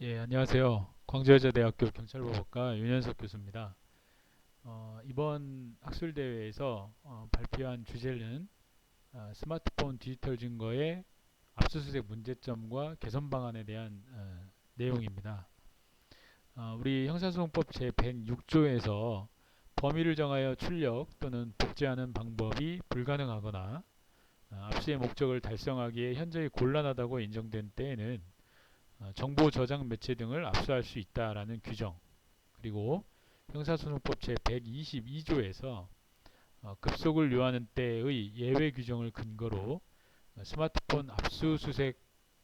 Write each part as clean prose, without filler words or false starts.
예, 안녕하세요. 광주여자대학교 경찰법학과 윤현석 교수입니다. 이번 학술대회에서 발표한 주제는 스마트폰 디지털 증거의 압수수색 문제점과 개선 방안에 대한 내용입니다. 우리 형사소송법 제106조에서 범위를 정하여 출력 또는 복제하는 방법이 불가능하거나 압수의 목적을 달성하기에 현저히 곤란하다고 인정된 때에는 정보 저장 매체 등을 압수할 수 있다라는 규정, 그리고 형사소송법 제122조에서 급속을 요하는 때의 예외 규정을 근거로 스마트폰 압수수색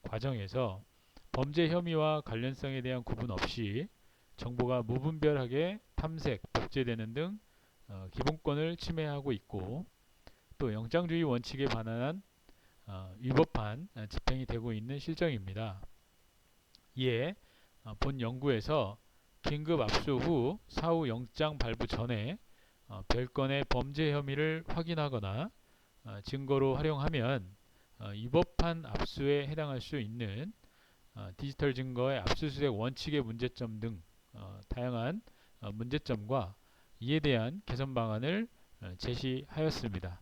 과정에서 범죄 혐의와 관련성에 대한 구분 없이 정보가 무분별하게 탐색, 복제되는 등 기본권을 침해하고 있고, 또 영장주의 원칙에 반한 위법한 집행이 되고 있는 실정입니다. 이에 본 연구에서 긴급 압수 후 사후 영장 발부 전에 별건의 범죄 혐의를 확인하거나 증거로 활용하면 위법한 압수에 해당할 수 있는 디지털 증거의 압수수색 원칙의 문제점 등 다양한 문제점과 이에 대한 개선 방안을 제시하였습니다.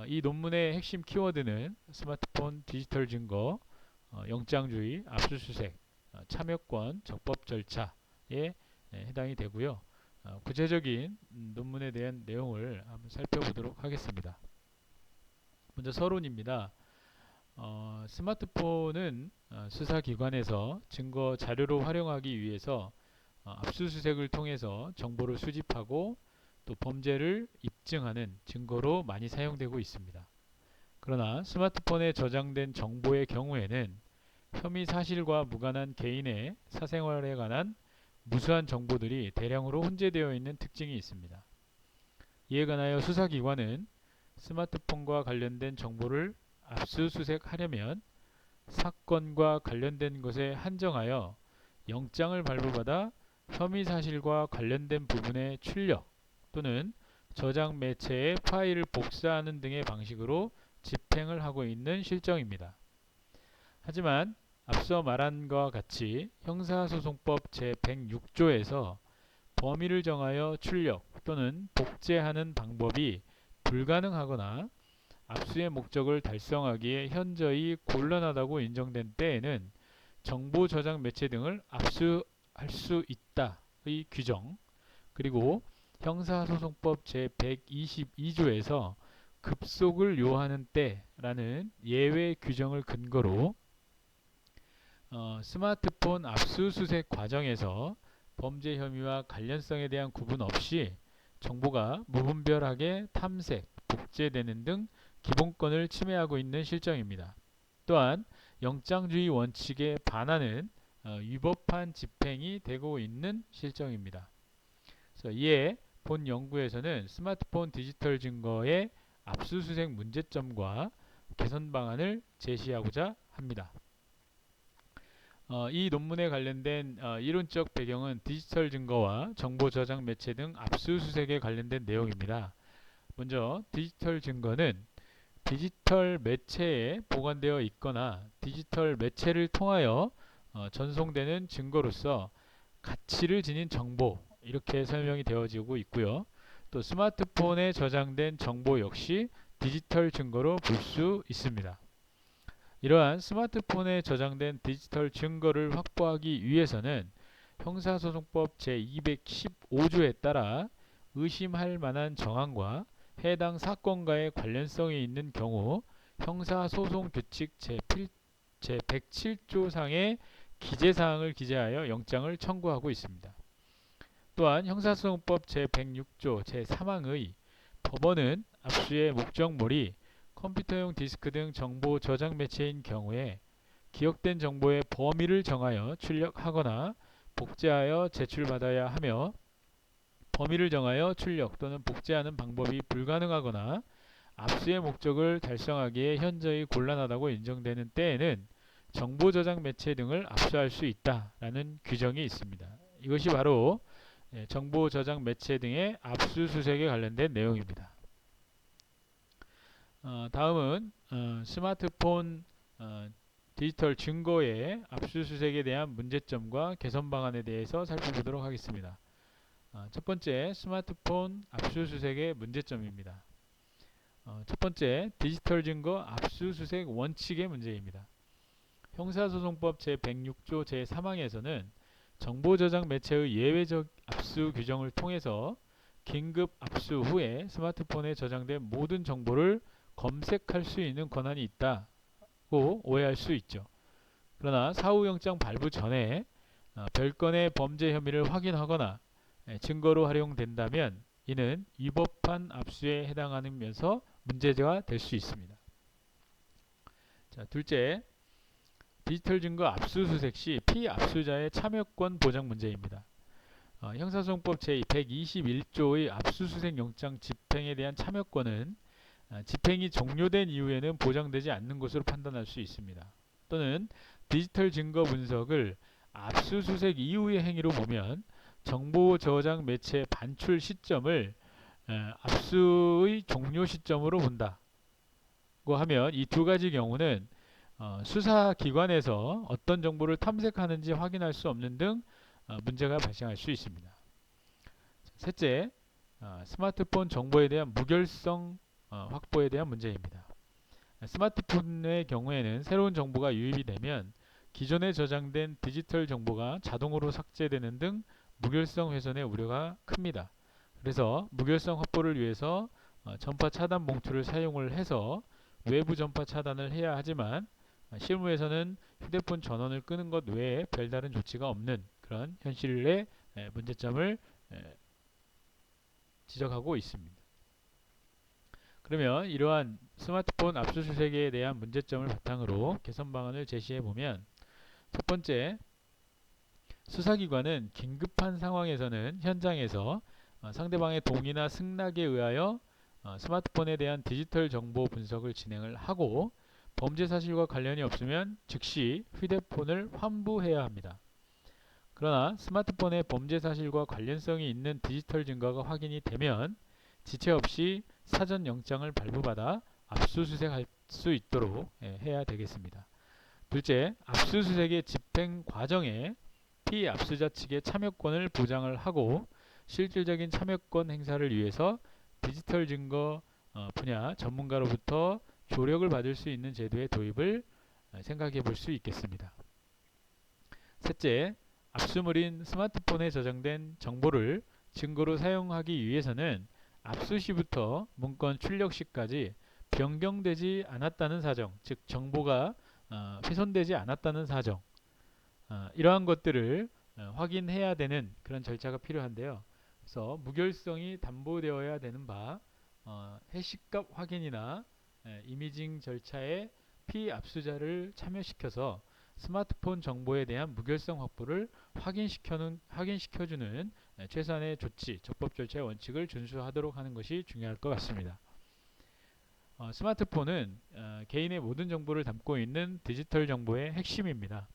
이 논문의 핵심 키워드는 스마트폰 디지털 증거, 영장주의, 압수수색, 참여권, 적법 절차에 해당이 되고요. 구체적인 논문에 대한 내용을 한번 살펴보도록 하겠습니다. 먼저 서론입니다. 스마트폰은 수사기관에서 증거 자료로 활용하기 위해서 압수수색을 통해서 정보를 수집하고 또 범죄를 입증하는 증거로 많이 사용되고 있습니다. 그러나 스마트폰에 저장된 정보의 경우에는 혐의 사실과 무관한 개인의 사생활에 관한 무수한 정보들이 대량으로 혼재되어 있는 특징이 있습니다. 이에 관하여 수사기관은 스마트폰과 관련된 정보를 압수수색하려면 사건과 관련된 것에 한정하여 영장을 발부받아 혐의 사실과 관련된 부분의 출력 또는 저장 매체의 파일을 복사하는 등의 방식으로 집행을 하고 있는 실정입니다. 하지만 앞서 말한 것과 같이 형사소송법 제106조에서 범위를 정하여 출력 또는 복제하는 방법이 불가능하거나 압수의 목적을 달성하기에 현저히 곤란하다고 인정된 때에는 정보 저장 매체 등을 압수할 수 있다의 규정, 그리고 형사소송법 제122조에서 급속을 요하는 때라는 예외 규정을 근거로 스마트폰 압수수색 과정에서 범죄 혐의와 관련성에 대한 구분 없이 정보가 무분별하게 탐색, 복제되는 등 기본권을 침해하고 있는 실정입니다. 또한 영장주의 원칙에 반하는 위법한 집행이 되고 있는 실정입니다. 그래서 이에 본 연구에서는 스마트폰 디지털 증거의 압수수색 문제점과 개선 방안을 제시하고자 합니다. 이 논문에 관련된 이론적 배경은 디지털 증거와 정보 저장 매체 등 압수수색에 관련된 내용입니다. 먼저 디지털 증거는 디지털 매체에 보관되어 있거나 디지털 매체를 통하여 전송되는 증거로서 가치를 지닌 정보, 이렇게 설명이 되어지고 있고요. 또 스마트폰에 저장된 정보 역시 디지털 증거로 볼 수 있습니다. 이러한 스마트폰에 저장된 디지털 증거를 확보하기 위해서는 형사소송법 제215조에 따라 의심할 만한 정황과 해당 사건과의 관련성이 있는 경우 형사소송규칙 제107조 상의 기재사항을 기재하여 영장을 청구하고 있습니다. 또한 형사소송법 제106조 제3항의 법원은 압수의 목적물이 컴퓨터용 디스크 등 정보 저장 매체인 경우에 기억된 정보의 범위를 정하여 출력하거나 복제하여 제출받아야 하며 범위를 정하여 출력 또는 복제하는 방법이 불가능하거나 압수의 목적을 달성하기에 현저히 곤란하다고 인정되는 때에는 정보 저장 매체 등을 압수할 수 있다라는 규정이 있습니다. 이것이 바로 정보 저장 매체 등의 압수수색에 관련된 내용입니다. 다음은 스마트폰 디지털 증거의 압수수색에 대한 문제점과 개선 방안에 대해서 살펴보도록 하겠습니다. 첫 번째, 스마트폰 압수수색의 문제점입니다. 첫 번째, 디지털 증거 압수수색 원칙의 문제입니다. 형사소송법 제106조 제3항에서는 정보저장 매체의 예외적 압수 규정을 통해서 긴급 압수 후에 스마트폰에 저장된 모든 정보를 검색할 수 있는 권한이 있다고 오해할 수 있죠. 그러나 사후영장 발부 전에 별건의 범죄 혐의를 확인하거나 증거로 활용된다면 이는 위법한 압수에 해당하면서 문제가 될 수 있습니다. 자, 둘째, 디지털 증거 압수수색 시 피압수자의 참여권 보장 문제입니다. 형사소송법 제121조의 압수수색 영장 집행에 대한 참여권은 집행이 종료된 이후에는 보장되지 않는 것으로 판단할 수 있습니다. 또는 디지털 증거 분석을 압수수색 이후의 행위로 보면 정보 저장 매체 반출 시점을 압수의 종료 시점으로 본다고 하면 이 두 가지 경우는 수사기관에서 어떤 정보를 탐색하는지 확인할 수 없는 등 문제가 발생할 수 있습니다. 셋째, 스마트폰 정보에 대한 무결성 확보에 대한 문제입니다. 스마트폰의 경우에는 새로운 정보가 유입이 되면 기존에 저장된 디지털 정보가 자동으로 삭제되는 등 무결성 훼손의 우려가 큽니다. 그래서 무결성 확보를 위해서 전파 차단 봉투를 사용을 해서 외부 전파 차단을 해야 하지만 실무에서는 휴대폰 전원을 끄는 것 외에 별다른 조치가 없는 그런 현실의 문제점을 지적하고 있습니다. 그러면 이러한 스마트폰 압수수색에 대한 문제점을 바탕으로 개선 방안을 제시해 보면, 첫 번째, 수사기관은 긴급한 상황에서는 현장에서 상대방의 동의나 승낙에 의하여 스마트폰에 대한 디지털 정보 분석을 진행을 하고 범죄 사실과 관련이 없으면 즉시 휴대폰을 환부해야 합니다. 그러나 스마트폰에 범죄 사실과 관련성이 있는 디지털 증거가 확인이 되면 지체 없이 사전 영장을 발부받아 압수수색할 수 있도록 해야 되겠습니다. 둘째, 압수수색의 집행 과정에 피압수자 측의 참여권을 보장을 하고 실질적인 참여권 행사를 위해서 디지털 증거 분야 전문가로부터 조력을 받을 수 있는 제도의 도입을 생각해 볼 수 있겠습니다. 셋째, 압수물인 스마트폰에 저장된 정보를 증거로 사용하기 위해서는 압수 시부터 문건 출력 시까지 변경되지 않았다는 사정, 즉 정보가 훼손되지 않았다는 사정, 이러한 것들을 확인해야 되는 그런 절차가 필요한데요. 그래서 무결성이 담보되어야 되는 바 해시값 확인이나 이미징 절차에 피압수자를 참여시켜서 스마트폰 정보에 대한 무결성 확보를 확인시켜주는 최소한의 조치, 적법 절차의 원칙을 준수하도록 하는 것이 중요할 것 같습니다. 스마트폰은 개인의 모든 정보를 담고 있는 디지털 정보의 핵심입니다.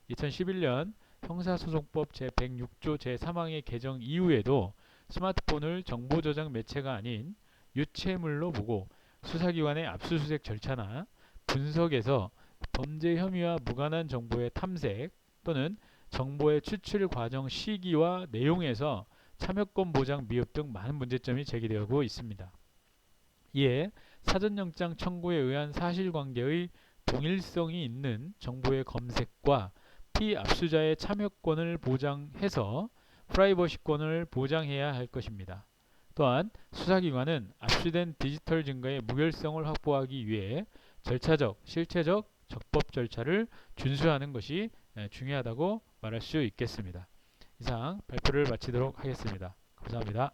2011년 형사소송법 제106조 제3항의 개정 이후에도 스마트폰을 정보 저장 매체가 아닌 유체물로 보고 수사기관의 압수수색 절차나 분석에서 범죄 혐의와 무관한 정보의 탐색 또는 정보의 추출 과정 시기와 내용에서 참여권 보장 미흡 등 많은 문제점이 제기되고 있습니다. 이에 사전영장 청구에 의한 사실관계의 동일성이 있는 정보의 검색과 피압수자의 참여권을 보장해서 프라이버시권을 보장해야 할 것입니다. 또한 수사기관은 압수된 디지털 증거의 무결성을 확보하기 위해 절차적, 실체적, 적법 절차를 준수하는 것이 중요하다고 말할 수 있겠습니다. 이상 발표를 마치도록 하겠습니다. 감사합니다.